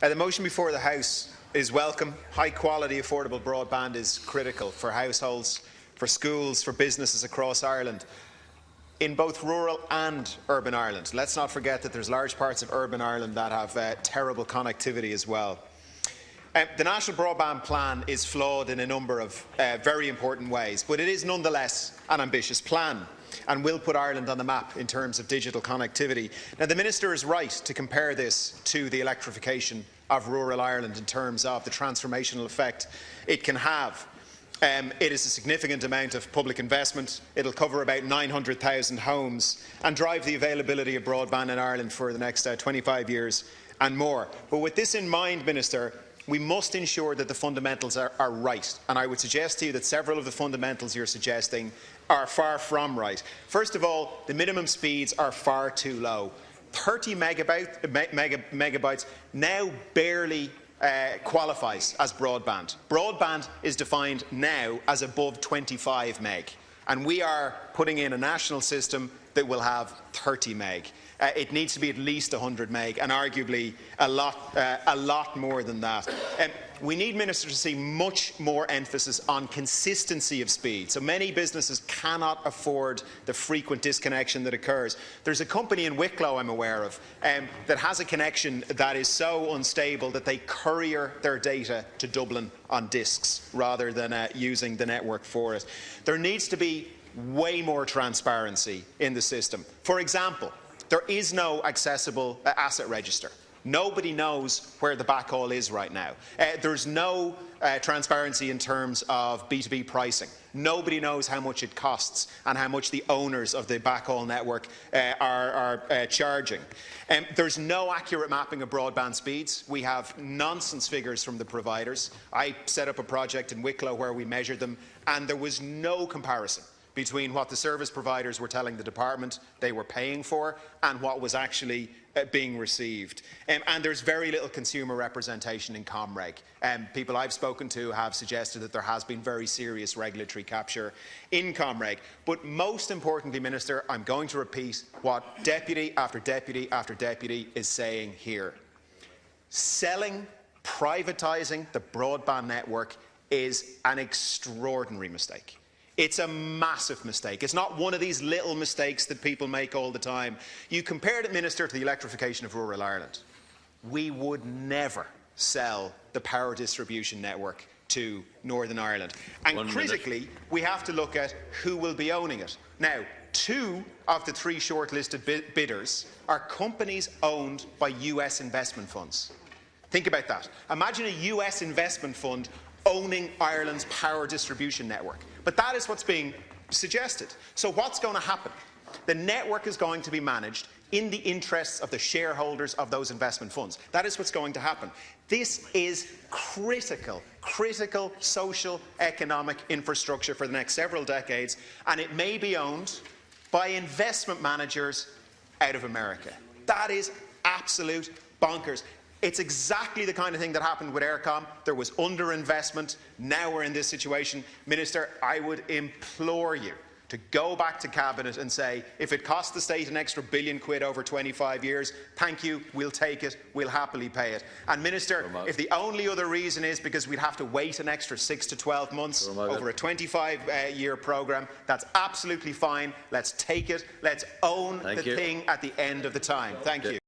The motion before the House is welcome. High-quality, affordable broadband is critical for households, for schools, for businesses across Ireland, in both rural and urban Ireland. Let's not forget that there's large parts of urban Ireland that have terrible connectivity as well. The National Broadband Plan is flawed in a number of very important ways, but it is nonetheless an ambitious plan and will put Ireland on the map in terms of digital connectivity. Now, the Minister is right to compare this to the electrification of rural Ireland in terms of the transformational effect it can have. It is a significant amount of public investment. It will cover about 900,000 homes and drive the availability of broadband in Ireland for the next 25 years and more. But with this in mind, Minister, we must ensure that the fundamentals are right, and I would suggest to you that several of the fundamentals you're suggesting are far from right. First of all, the minimum speeds are far too low. 30 megabytes now barely qualifies as broadband. Broadband is defined now as above 25 meg, and we are putting in a national system that will have 30 meg. It needs to be at least 100 meg, and arguably a lot more than that. We need, Minister, to see much more emphasis on consistency of speed. So many businesses cannot afford the frequent disconnection that occurs. There's a company in Wicklow I'm aware of that has a connection that is so unstable that they courier their data to Dublin on discs rather than using the network for it. There needs to be way more transparency in the system. For example, there is no accessible asset register. Nobody knows where the backhaul is right now. There's no transparency in terms of B2B pricing. Nobody knows how much it costs and how much the owners of the backhaul network are charging. There's no accurate mapping of broadband speeds. We have nonsense figures from the providers. I set up a project in Wicklow where we measured them, and there was no comparison between what the service providers were telling the department they were paying for and what was actually being received. And there's very little consumer representation in Comreg. People I've spoken to have suggested that there has been very serious regulatory capture in Comreg. But most importantly, Minister, I'm going to repeat what deputy after deputy after deputy is saying here. Selling, privatising the broadband network is an extraordinary mistake. It's a massive mistake. It's not one of these little mistakes that people make all the time. You compared it, Minister, to the electrification of rural Ireland. We would never sell the power distribution network to Northern Ireland. And critically, we have to look at who will be owning it. Now, 2 of the 3 shortlisted bidders are companies owned by US investment funds. Think about that. Imagine a US investment fund owning Ireland's power distribution network. But that is what's being suggested. So what's going to happen? The network is going to be managed in the interests of the shareholders of those investment funds. That is what's going to happen. This is critical social, economic infrastructure for the next several decades, and it may be owned by investment managers out of America. That is absolute bonkers. It's exactly the kind of thing that happened with Eircom. There was underinvestment. Now we're in this situation. Minister, I would implore you to go back to Cabinet and say, if it costs the state an extra £1 billion over 25 years, thank you, we'll take it, we'll happily pay it. And Minister, if the only other reason is because we'd have to wait an extra 6 to 12 months over a 25-year programme, that's absolutely fine. Let's take it. Let's own the thing at the end of the time. Thank you.